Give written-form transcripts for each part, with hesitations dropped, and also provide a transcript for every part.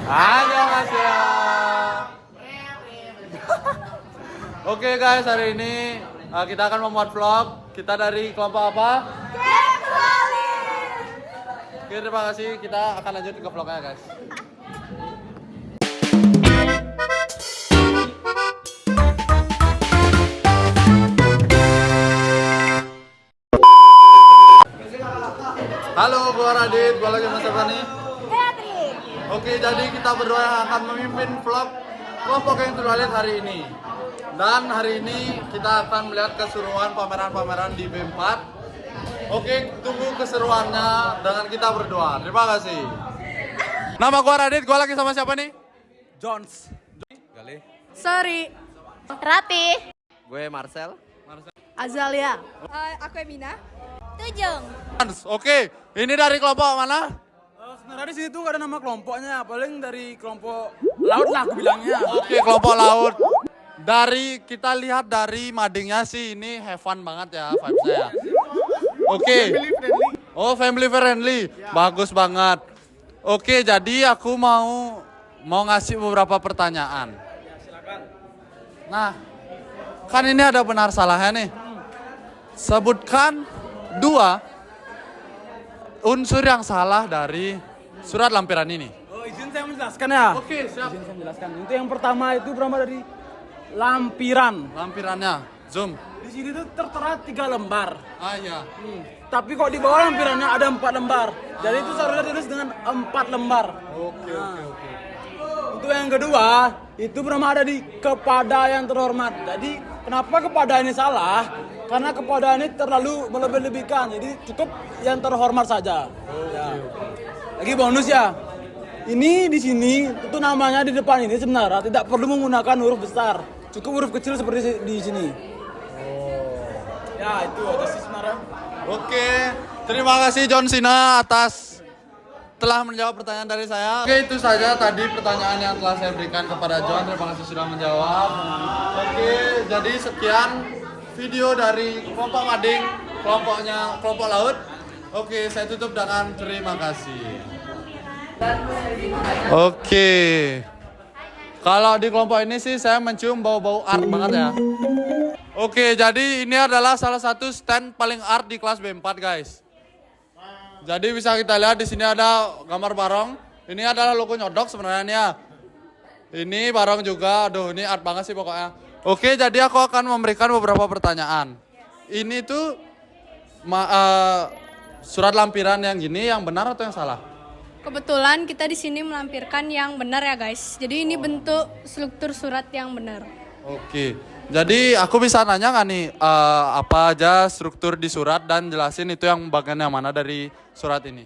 Annyeonghaseyo. Oke guys, hari ini kita akan membuat vlog. Kita dari kelompok apa? Oke, terima kasih. Kita akan lanjut ke vlognya guys. Halo, gua Radit. Gua lagi sama siapa nih? Oke, jadi kita berdua yang akan memimpin vlog kelompok yang terlalu hari ini. Dan hari ini kita akan melihat keseruan pameran-pameran di B4. Oke, tunggu keseruannya dengan kita berdua. Terima kasih. Nama gua Radit, gua lagi sama siapa nih? Jones. Gali. Sorry. Rapi. Gue Marcel. Azalia. Aku Emina. Tujung. Oke, ini dari kelompok mana? Sebenarnya di sini tuh gak ada nama kelompoknya, paling dari kelompok laut lah aku bilangnya. Oke, kelompok laut. Dari kita lihat dari madingnya sih ini have fun banget ya vibes-nya ya. Oke. Oh, family friendly. Bagus banget. Oke, jadi aku mau ngasih beberapa pertanyaan. Nah, kan ini ada benar salahnya nih. Sebutkan 2 unsur yang salah dari surat lampiran ini. Oh, izin saya menjelaskan ya. Oke, siap. Izin saya menjelaskan. Itu yang pertama itu berasal dari lampiran. Lampirannya, zoom. Di sini tuh tertera 3 lembar. Ah iya. Tapi kok di bawah lampirannya ada 4 lembar. Jadi itu seharusnya tulis dengan 4 lembar. Oke. Untuk yang kedua, itu berasal ada di kepada yang terhormat. Jadi kenapa kepada ini salah? Karena kepada ini terlalu melebih-lebihkan. Jadi cukup yang terhormat saja. Ya. Lagi bonus ya. Ini di sini itu namanya di depan ini sebenarnya tidak perlu menggunakan huruf besar. Cukup huruf kecil seperti di sini. Ya, itu aja sih sebenarnya. Oke, terima kasih John Cena atas telah menjawab pertanyaan dari saya. Oke, itu saja tadi pertanyaan yang telah saya berikan kepada John. Terima kasih sudah menjawab. Oke, jadi sekian video dari kelompok mading, kelompok laut. Oke, saya tutup dengan terima kasih. Oke. Kalau di kelompok ini sih saya mencium bau-bau art banget ya. Oke, jadi ini adalah salah satu stand paling art di kelas B4 guys. Jadi bisa kita lihat di sini ada gambar barong. Ini adalah logo nyodok sebenarnya. Ini barong juga. Aduh, ini art banget sih pokoknya. Oke, jadi aku akan memberikan beberapa pertanyaan. Ini tuh surat lampiran yang gini yang benar atau yang salah? Kebetulan kita di sini melampirkan yang benar ya guys. Jadi ini bentuk struktur surat yang benar. Oke. Jadi aku bisa nanya nggak nih apa aja struktur di surat dan jelasin itu yang bagian yang mana dari surat ini?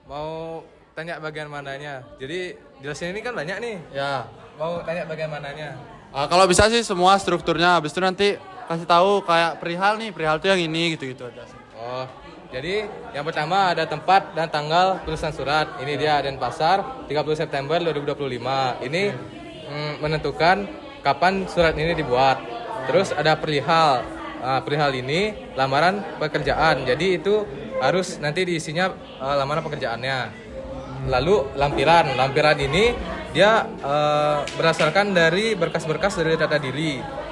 Mau tanya bagian mananya? Jadi jelasin ini kan banyak nih. Ya. Mau tanya bagian mananya? Kalau bisa sih semua strukturnya. Habis itu nanti kasih tahu kayak perihal nih, perihal tuh yang ini gitu-gitu aja sih. Oh, jadi yang pertama ada tempat dan tanggal tulisan surat. Ini dia Denpasar, 30 September 2025. Ini menentukan kapan surat ini dibuat. Terus ada perihal. Perihal ini lamaran pekerjaan. Jadi itu harus nanti diisinya lamaran pekerjaannya. Lalu lampiran. Lampiran ini dia berdasarkan dari berkas-berkas dari data diri.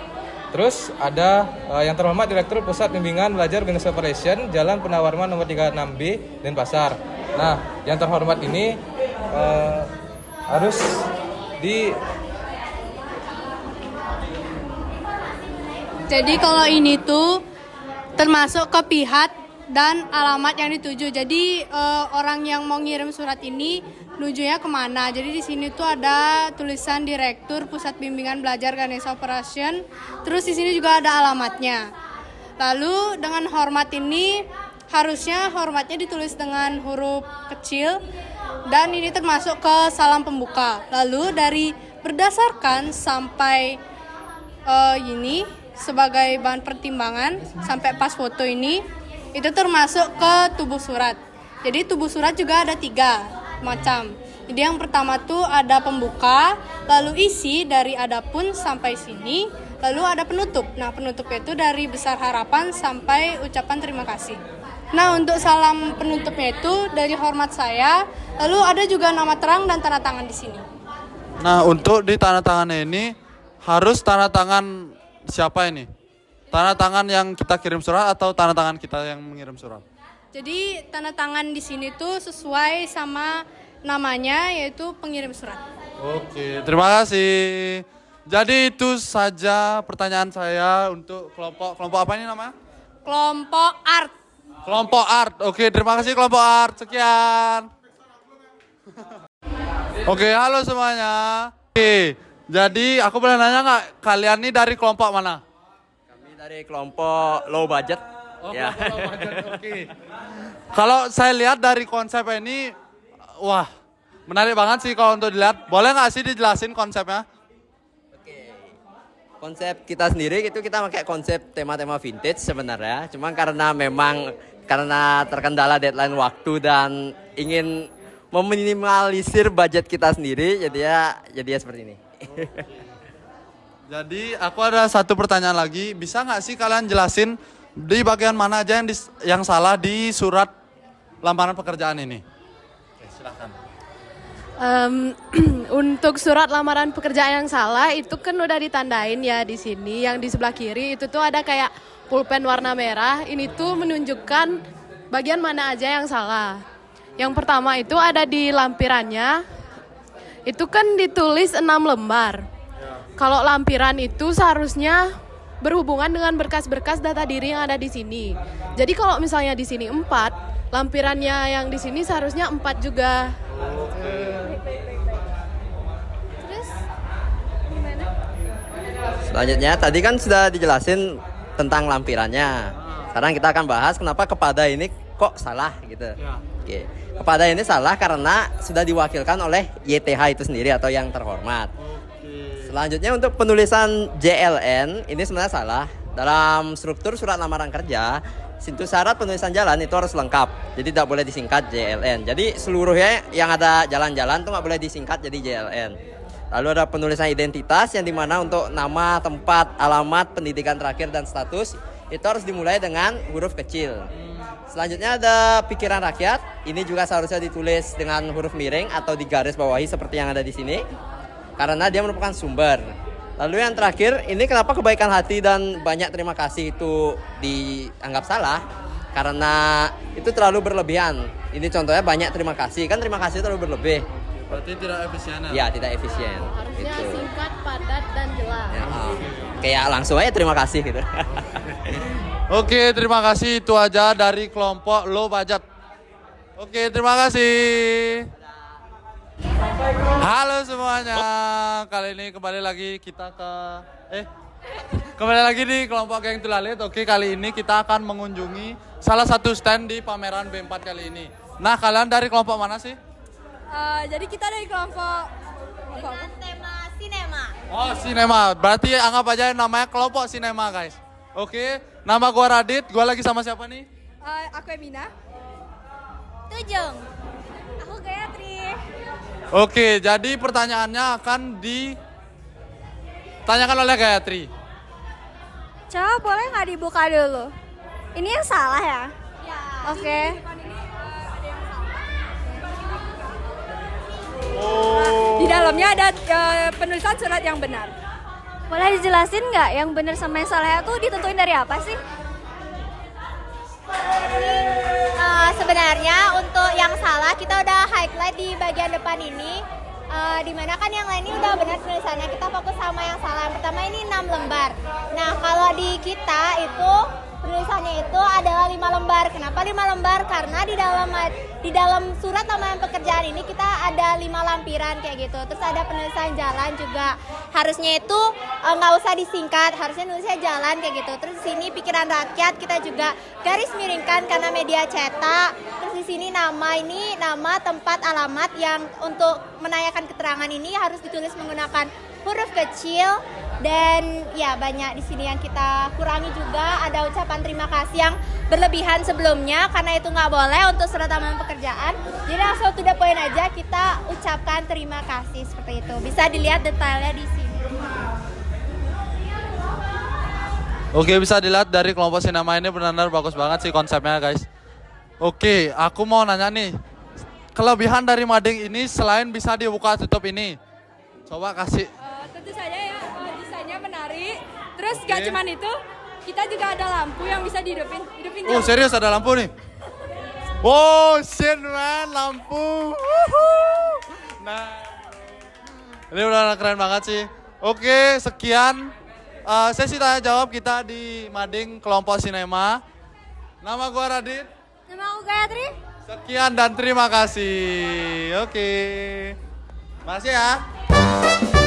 Terus ada yang terhormat Direktur Pusat Bimbingan Belajar Business Operation Jalan Penawarman nomor 36B Denpasar. Nah, yang terhormat ini harus di. Jadi kalau ini tuh termasuk ke pihak dan alamat yang dituju. Jadi orang yang mau ngirim surat ini nujunya kemana. Jadi di sini tuh ada tulisan Direktur Pusat Bimbingan Belajar Ganesha Operation. Terus di sini juga ada alamatnya. Lalu dengan hormat ini harusnya hormatnya ditulis dengan huruf kecil dan ini termasuk ke salam pembuka. Lalu dari berdasarkan sampai ini sebagai bahan pertimbangan sampai pas foto ini itu termasuk ke tubuh surat. Jadi tubuh surat juga ada 3 macam. Jadi yang pertama tuh ada pembuka, lalu isi dari adapun sampai sini, lalu ada penutup. Nah, penutupnya itu dari besar harapan sampai ucapan terima kasih. Nah, untuk salam penutupnya itu dari hormat saya. Lalu ada juga nama terang dan tanda tangan di sini. Nah, untuk di tanda tangannya ini harus tanda tangan siapa ini? Tanda tangan yang kita kirim surat atau tanda tangan kita yang mengirim surat? Jadi tanda tangan di sini tuh sesuai sama namanya, yaitu pengirim surat. Oke, terima kasih. Jadi itu saja pertanyaan saya untuk kelompok apa ini namanya? Kelompok art. Kelompok art. Oke, terima kasih kelompok art. Sekian. Oke, halo semuanya. Oke, jadi aku boleh nanya nggak, kalian ini dari kelompok mana? Kami dari kelompok low budget. Oh, Ya. kelompok low budget, oke. Kalau saya lihat dari konsep ini, wah, menarik banget sih kalau untuk dilihat. Boleh nggak sih dijelasin konsepnya? Konsep kita sendiri itu kita pakai konsep tema-tema vintage sebenarnya. Cuma karena terkendala deadline waktu dan ingin meminimalisir budget kita sendiri, jadi ya seperti ini. Jadi aku ada satu pertanyaan lagi. Bisa nggak sih kalian jelasin di bagian mana aja yang salah di surat lamaran pekerjaan ini? Oke, silahkan. Untuk surat lamaran pekerjaan yang salah itu kan udah ditandain ya di sini. Yang di sebelah kiri itu tuh ada kayak pulpen warna merah. Ini tuh menunjukkan bagian mana aja yang salah. Yang pertama itu ada di lampirannya. Itu kan ditulis 6 lembar. Kalau lampiran itu seharusnya berhubungan dengan berkas-berkas data diri yang ada di sini. Jadi kalau misalnya di sini 4, lampirannya yang di sini seharusnya 4 juga. Terus gimana? Selanjutnya tadi kan sudah dijelasin tentang lampirannya. Sekarang kita akan bahas kenapa kepada ini kok salah gitu. Oke. Kepada ini salah karena sudah diwakilkan oleh YTH itu sendiri atau yang terhormat. Selanjutnya untuk penulisan JLN ini sebenarnya salah. Dalam struktur surat lamaran kerja, situ syarat penulisan jalan itu harus lengkap. Jadi tidak boleh disingkat JLN. Jadi seluruhnya yang ada jalan-jalan tuh nggak boleh disingkat jadi JLN. Lalu ada penulisan identitas yang dimana untuk nama, tempat, alamat, pendidikan terakhir dan status itu harus dimulai dengan huruf kecil. Selanjutnya ada pikiran rakyat. Ini juga seharusnya ditulis dengan huruf miring atau digaris bawahi seperti yang ada di sini. Karena dia merupakan sumber. Lalu yang terakhir, ini kenapa kebaikan hati dan banyak terima kasih itu dianggap salah? Karena itu terlalu berlebihan. Ini contohnya banyak terima kasih, kan terima kasih terlalu berlebih. Berarti tidak efisien ya? Ya, tidak efisien. Harusnya Gitu. singkat, padat, dan jelas. Ya, kayak langsung aja terima kasih gitu. Oke, terima kasih. Itu aja dari kelompok low budget. Oke, terima kasih. Halo semuanya. Kali ini kembali lagi kita kembali lagi di kelompok Geng Tulalit. Oke, kali ini kita akan mengunjungi salah satu stand di pameran B4 kali ini. Nah, kalian dari kelompok mana sih? Jadi kita dari kelompok Dengan tema sinema. Oh, sinema. Berarti anggap aja namanya kelompok sinema, guys. Oke, nama gua Radit. Gua lagi sama siapa nih? Aku Emina. Tujung. Aku Gayatri. Oke, jadi pertanyaannya akan ditanyakan oleh Gayatri. Coba boleh nggak dibuka dulu? Ini yang salah ya? Ya. Oke. Di dalamnya ada penulisan surat yang benar. Boleh dijelasin nggak yang benar sama yang salah itu ditentuin dari apa sih? Sebenarnya untuk yang salah kita udah highlight di bagian depan ini. Dimana kan yang lain ini udah benar tulisannya, kita fokus sama yang salah. Yang pertama ini 6 lembar. Nah kalau di kita itu penulisannya itu adalah 5 lembar. Kenapa 5 lembar? Karena di dalam surat lamaran pekerjaan ini kita ada 5 lampiran kayak gitu. Terus ada penulisan jalan juga. Harusnya itu nggak usah disingkat, harusnya nulisnya jalan kayak gitu. Terus di sini pikiran rakyat kita juga garis miringkan karena media cetak. Terus di sini nama, tempat, alamat yang untuk menanyakan keterangan ini harus ditulis menggunakan huruf kecil. Dan ya banyak di sini yang kita kurangi juga, ada ucapan terima kasih yang berlebihan sebelumnya karena itu nggak boleh untuk surat lamaran pekerjaan. Jadi langsung to the point aja kita ucapkan terima kasih seperti itu. Bisa dilihat detailnya di sini. Oke, bisa dilihat dari kelompok sinema ini benar-benar bagus banget sih konsepnya, guys. Oke, aku mau nanya nih. Kelebihan dari mading ini selain bisa dibuka tutup ini. Coba kasih. Tentu saja ya, desainnya menarik. Terus gak cuman itu, kita juga ada lampu yang bisa dihidupin Oh, jauh. serius ada lampu nih? Wow, shit man, lampu. Wuhu. Nah, ini udah keren banget sih. Oke, sekian sesi tanya jawab kita di Mading Kelompok Sinema. Nama gua Radit. Nama aku Gayatri. Sekian dan terima kasih. Oke. Makasih ya.